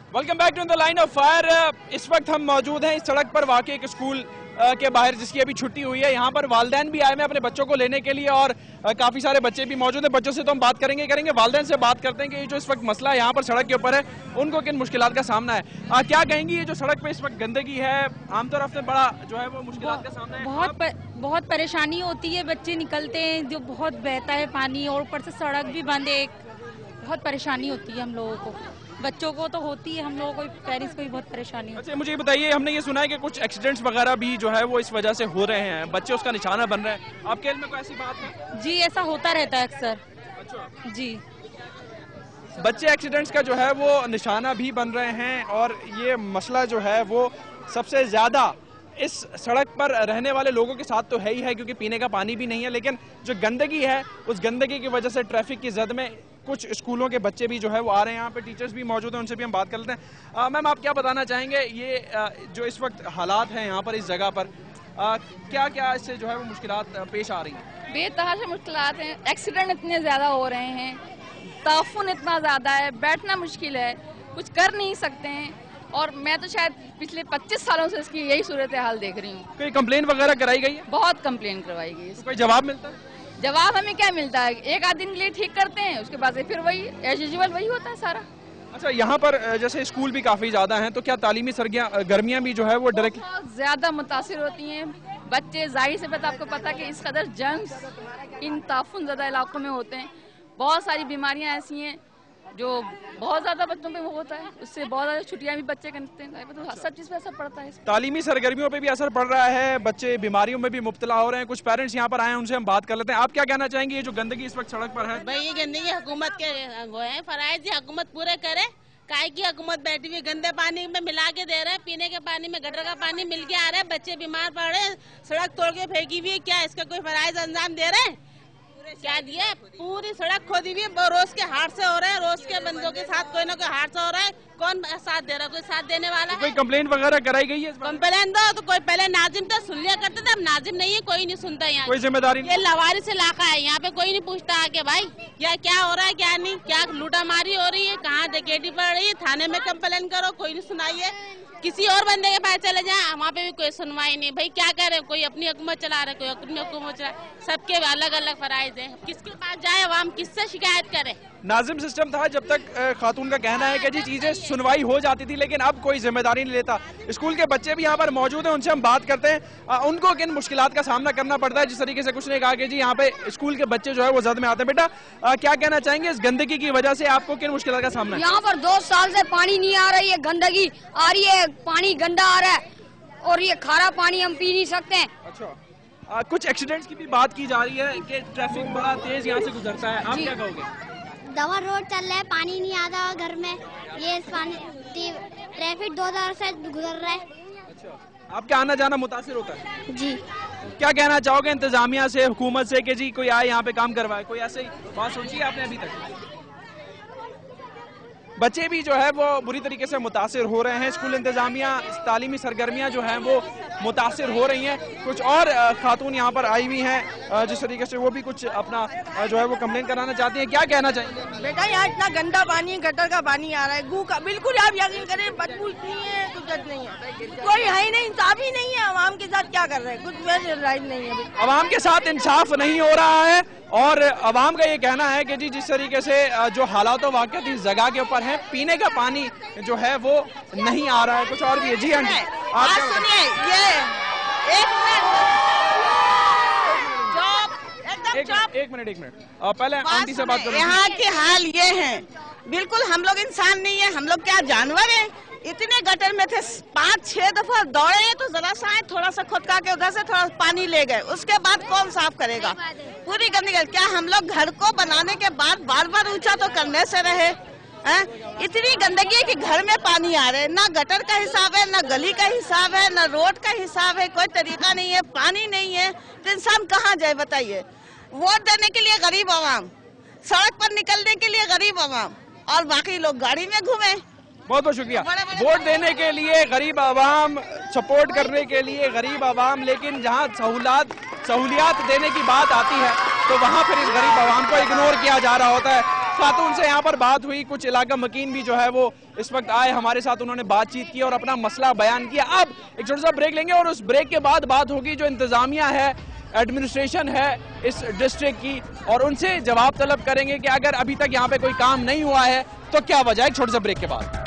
Welcome back to the line of fire. इस वक्त हम मौजूद हैं इस सड़क पर वाकई एक स्कूल के बाहर जिसकी अभी छुट्टी हुई है। यहाँ पर वालिदैन भी आए हैं अपने बच्चों को लेने के लिए और काफ़ी सारे बच्चे भी मौजूद हैं। बच्चों से तो हम बात करेंगे वालिदैन से बात करते हैं कि जो इस वक्त मसला यहाँ पर सड़क के ऊपर है उनको किन मुश्किलात का सामना है। क्या कहेंगी ये जो सड़क पे इस वक्त गंदगी है आमतौर पर बड़ा जो है वो मुश्किलात का सामना है? बहुत परेशानी होती है, बच्चे निकलते हैं जो बहुत बहता है पानी और ऊपर से सड़क भी बंद है। बहुत परेशानी होती है हम लोगों को, बच्चों को तो होती है, हम लोगों को पेरेंट्स को भी बहुत परेशानी होती है। अच्छा मुझे ये बताइए, हमने ये सुना है कि कुछ एक्सीडेंट्स वगैरह भी जो है वो इस वजह से हो रहे हैं, बच्चे उसका निशाना बन रहे हैं। आपके इल्म में कोई ऐसी बात है? जी ऐसा होता रहता है अक्सर। अच्छा जी बच्चे एक्सीडेंट्स का जो है वो निशाना भी बन रहे हैं और ये मसला जो है वो सबसे ज़्यादा इस सड़क पर रहने वाले लोगों के साथ तो है ही है क्योंकि पीने का पानी भी नहीं है, लेकिन जो गंदगी है उस गंदगी की वजह से ट्रैफिक की जद में कुछ स्कूलों के बच्चे भी जो है वो आ रहे हैं। यहाँ पे टीचर्स भी मौजूद हैं, उनसे भी हम बात कर लेते हैं। मैम आप क्या बताना चाहेंगे ये जो इस वक्त हालात हैं यहाँ पर इस जगह पर क्या क्या इससे जो है वो मुश्किलात पेश आ रही हैं? बेतहाशा मुश्किलात हैं, एक्सीडेंट इतने ज़्यादा हो रहे हैं, ताफुन इतना ज़्यादा है, बैठना मुश्किल है, कुछ कर नहीं सकते हैं। और मैं तो शायद पिछले 25 सालों से इसकी यही सूरत हाल देख रही हूँ। कोई कंप्लेन वगैरह कराई गई है? बहुत कंप्लेन करवाई गई है। तो कोई जवाब मिलता है? जवाब हमें क्या मिलता है, एक आध दिन के लिए ठीक करते हैं, उसके बाद से फिर वही एज यूजुअल वही होता है सारा। अच्छा यहाँ पर जैसे स्कूल भी काफ़ी ज़्यादा हैं तो क्या तालीमी गर्मियाँ भी जो है वो डायरेक्ट बहुत ज़्यादा मुतासिर होती हैं बच्चे। जाहिर से बात आपको पता कि इस कदर जर्म्स इन ताफुन ज़्यादा इलाकों में होते हैं। बहुत सारी बीमारियाँ ऐसी हैं जो बहुत ज़्यादा बच्चों पे वो होता है, उससे बहुत ज़्यादा छुट्टियाँ भी बच्चे करते हैं, तो सब चीज़ पे असर पड़ता है। तालीमी सरगर्मियों पे भी असर पड़ रहा है, बच्चे बीमारियों में भी मुब्तला हो रहे हैं। कुछ पेरेंट्स यहाँ पर आए हैं, उनसे हम बात कर लेते हैं। आप क्या कहना चाहेंगे ये जो गंदगी इस वक्त सड़क पर है? भाई ये गंदगी हुकूमत के वो है फराइज, हुकूमत पूरे करे। काय की हुकूमत बैठी हुई गंदे पानी में मिला के दे रहे हैं, पीने के पानी में गटर का पानी मिल के आ रहा है, बच्चे बीमार पड़ रहे हैं, सड़क तोड़ के फेंकी हुई है। क्या इसका कोई फराइज अंजाम दे रहे हैं? क्या दिया? पूरी सड़क खोदी हुई है, रोज के हादसे हो रहे हैं, रोज के बंदों के साथ कोई ना कोई हादसा हो रहा है। कौन साथ दे रहा है? कोई साथ देने वाला है? कोई कंप्लेंट वगैरह कराई गई है? कंप्लेन दो तो कोई पहले नाजिम था, सुन लिया करते थे, अब नाजिम नहीं है, कोई नहीं सुनता। यहाँ कोई जिम्मेदारी ये लवारिस इलाका है, यहाँ पे कोई नहीं पूछता आके भाई क्या हो रहा है क्या नहीं, क्या लूटा मारी हो रही है, कहाँ डकैती पड़ रही है, थाने में कंप्लेन करो, कोई नहीं सुनाइए। किसी और बंदे के पास चले जाए, वहाँ पे भी कोई सुनवाई नहीं। भाई क्या कर रहे हैं, कोई अपनी हुकूमत चला रहा है, कोई अपनी हुकूमत चला, सबके अलग अलग फराइज हैं। किसके पास जाए आवाम, किससे शिकायत करे? नाजिम सिस्टम था जब तक खातून का कहना है कि जी चीजें सुनवाई हो जाती थी, लेकिन अब कोई जिम्मेदारी नहीं लेता। स्कूल के बच्चे भी यहाँ पर मौजूद हैं, उनसे हम बात करते हैं उनको किन मुश्किलात का सामना करना पड़ता है। जिस तरीके से कुछ ने कहा कि जी यहाँ पे स्कूल के बच्चे जो है वो जद में आते हैं। बेटा क्या कहना चाहेंगे इस गंदगी की वजह से आपको किन मुश्किलात का सामना है? यहाँ पर 2 साल से पानी नहीं आ रही है, गंदगी आ रही है, पानी गंदा आ रहा है और ये खारा पानी हम पी नहीं सकते हैं। अच्छा कुछ एक्सीडेंट्स की भी बात की जा रही है कि ट्रैफिक बड़ा तेज यहाँ से गुजरता है, आप क्या कहोगे? दवा रोड चल रहा है, पानी नहीं आता घर में, ये ट्रैफिक 2000 से गुजर रहा है। अच्छा आपका आना जाना मुतासिर होता है? जी। क्या कहना चाहोगे इंतजामिया से, हुकूमत से कि जी कोई आए यहाँ पे काम करवाए? कोई ऐसे बात सोची है आपने अभी तक? बच्चे भी जो है वो बुरी तरीके से मुतासिर हो रहे हैं, स्कूल इंतजामिया तालीमी सरगर्मियाँ जो हैं वो मुतासिर हो रही हैं। कुछ और खातून यहाँ पर आई हुई हैं जिस तरीके से वो भी कुछ अपना जो है वो कंप्लेन कराना चाहती हैं। क्या कहना चाहेंगे? बेटा यहाँ इतना गंदा पानी, गटर का पानी आ रहा है, गू का, बिल्कुल आप यकीन करें बदबू इतनी है, कुछ जज नहीं है, कोई है ही नहीं, इंसाफ ही नहीं है। आवाम के साथ क्या कर रहे हैं, कुछ वैसे राइट नहीं है। आवाम के साथ इंसाफ नहीं हो रहा है और आवाम का ये कहना है कि जी जिस तरीके से जो हालात वाक़ियत इस जगह के ऊपर है, पीने का पानी जो है वो नहीं आ रहा है। कुछ और भी है? जी हाँ जी आप सुनिए, ये एक मिनट पहले आंटी से बात करें। यहाँ के हाल ये है, बिल्कुल हम लोग इंसान नहीं है, हम लोग क्या जानवर हैं? इतने गटर में थे, 5-6 दफा दौड़े हैं तो जरा सा आए, थोड़ा सा खुदका के उधर से थोड़ा पानी ले गए, उसके बाद कौन साफ करेगा? पूरी गंदगी। क्या हम लोग घर को बनाने के बाद बार बार ऊंचा तो करने से रहे? इतनी गंदगी है कि घर में पानी आ रहा है, ना गटर का हिसाब है, ना गली का हिसाब है, ना रोड का हिसाब है, कोई तरीका नहीं है, पानी नहीं है, तो इंसान कहाँ जाए बताइए? वोट देने के लिए गरीब आवाम, सड़क पर निकलने के लिए गरीब आवाम, और बाकी लोग गाड़ी में घूमे। बहुत बहुत शुक्रिया। वोट देने के लिए गरीब आवाम, सपोर्ट करने के लिए गरीब आवाम, लेकिन जहाँ सहूलियात देने की बात आती है तो वहाँ फिर इस गरीब आवाम को इग्नोर किया जा रहा होता है। خاتون سے یہاں پر بات ہوئی, کچھ علاقہ مکین بھی جو ہے وہ اس وقت آئے ہمارے ساتھ, انہوں نے بات چیت کی اور اپنا مسئلہ بیان کیا. اب ایک چھوٹا سا بریک لیں گے اور اس بریک کے بعد بات ہوگی جو انتظامیہ ہے, ایڈمنسٹریشن ہے اس ڈسٹرکٹ کی, اور ان سے جواب طلب کریں گے کہ اگر ابھی تک یہاں پہ کوئی کام نہیں ہوا ہے تو کیا وجہ ہے. ایک چھوٹے سے بریک کے بعد.